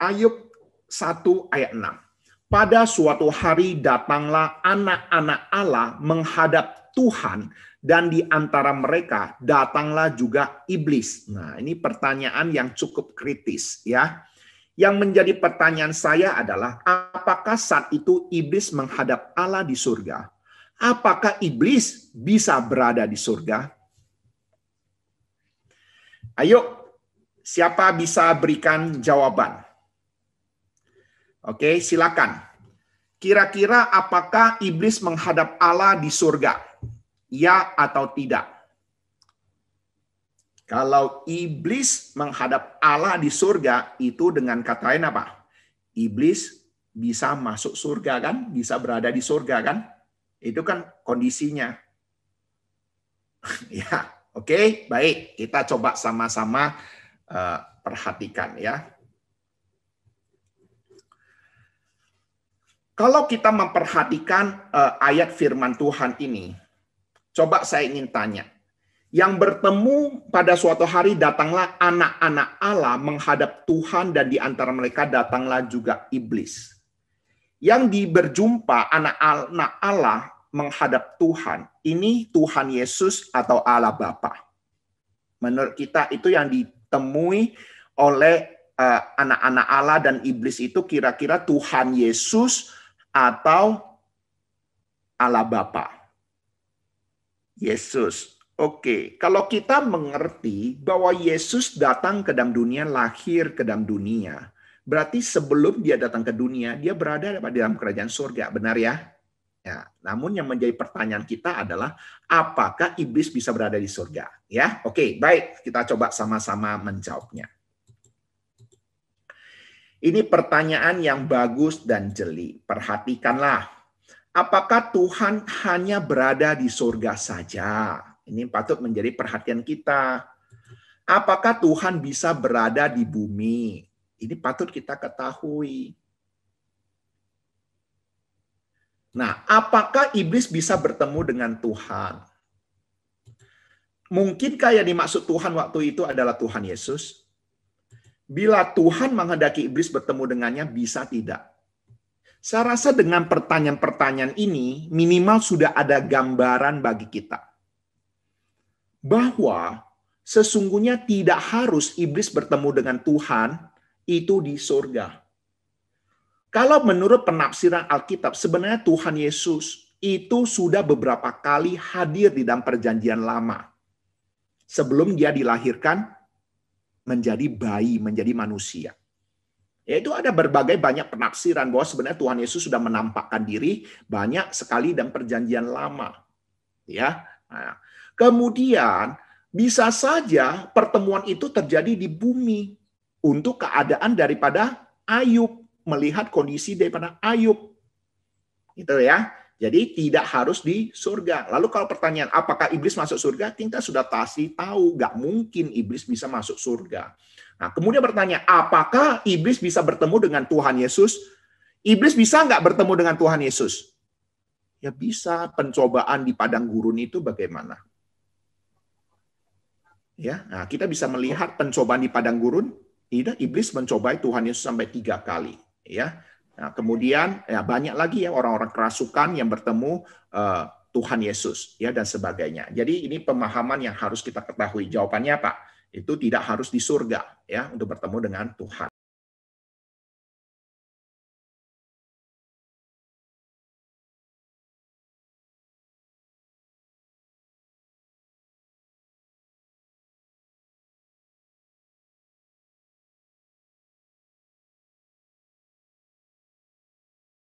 Ayub 1 ayat 6. Pada suatu hari datanglah anak-anak Allah menghadap Tuhan, dan di antara mereka datanglah juga iblis. Nah, ini pertanyaan yang cukup kritis ya. Yang menjadi pertanyaan saya adalah, apakah saat itu iblis menghadap Allah di surga? Apakah iblis bisa berada di surga? Ayo, siapa bisa berikan jawaban? Oke, silakan. Kira-kira apakah iblis menghadap Allah di surga? Ya atau tidak? Kalau iblis menghadap Allah di surga, itu dengan kata lain apa? Iblis bisa masuk surga kan? Bisa berada di surga kan? Itu kan kondisinya. Ya, oke, baik. Kita coba sama-sama perhatikan ya. Kalau kita memperhatikan ayat firman Tuhan ini, coba saya ingin tanya. Yang bertemu pada suatu hari datanglah anak-anak Allah menghadap Tuhan, dan di antara mereka datanglah juga iblis. Yang berjumpa anak-anak Allah menghadap Tuhan, ini Tuhan Yesus atau Allah Bapa. Menurut kita itu yang ditemui oleh anak-anak Allah dan iblis itu kira-kira Tuhan Yesus atau Allah Bapa. Yesus. Oke, kalau kita mengerti bahwa Yesus datang ke dalam dunia, lahir ke dalam dunia, berarti sebelum dia datang ke dunia, dia berada di dalam kerajaan surga, benar ya? Ya, namun yang menjadi pertanyaan kita adalah, apakah iblis bisa berada di surga? Ya, oke, baik, kita coba sama-sama menjawabnya. Ini pertanyaan yang bagus dan jeli. Perhatikanlah. Apakah Tuhan hanya berada di surga saja? Ini patut menjadi perhatian kita. Apakah Tuhan bisa berada di bumi? Ini patut kita ketahui. Nah, apakah iblis bisa bertemu dengan Tuhan? Mungkinkah yang dimaksud Tuhan waktu itu adalah Tuhan Yesus? Bila Tuhan menghendaki iblis bertemu dengannya, bisa tidak? Saya rasa dengan pertanyaan-pertanyaan ini, minimal sudah ada gambaran bagi kita. Bahwa sesungguhnya tidak harus iblis bertemu dengan Tuhan itu di surga. Kalau menurut penafsiran Alkitab, sebenarnya Tuhan Yesus itu sudah beberapa kali hadir di dalam perjanjian lama. Sebelum dia dilahirkan menjadi bayi, menjadi manusia. Yaitu ada banyak penafsiran bahwa sebenarnya Tuhan Yesus sudah menampakkan diri banyak sekali dalam perjanjian lama. Ya. Nah, kemudian bisa saja pertemuan itu terjadi di bumi untuk keadaan daripada Ayub, melihat kondisi daripada Ayub. Gitu ya. Jadi tidak harus di surga. Lalu kalau pertanyaan apakah iblis masuk surga? Kita sudah pasti tahu, nggak mungkin iblis bisa masuk surga. Nah, kemudian bertanya, apakah iblis bisa bertemu dengan Tuhan Yesus? Iblis bisa nggak bertemu dengan Tuhan Yesus? Ya bisa. Pencobaan di padang gurun itu bagaimana? Ya, nah kita bisa melihat pencobaan di padang gurun. Iblis mencobai Tuhan Yesus sampai 3 kali. Ya. Nah, kemudian ya banyak lagi ya orang-orang kerasukan yang bertemu Tuhan Yesus ya dan sebagainya. Jadi ini pemahaman yang harus kita ketahui. Jawabannya apa? Itu tidak harus di surga ya untuk bertemu dengan Tuhan.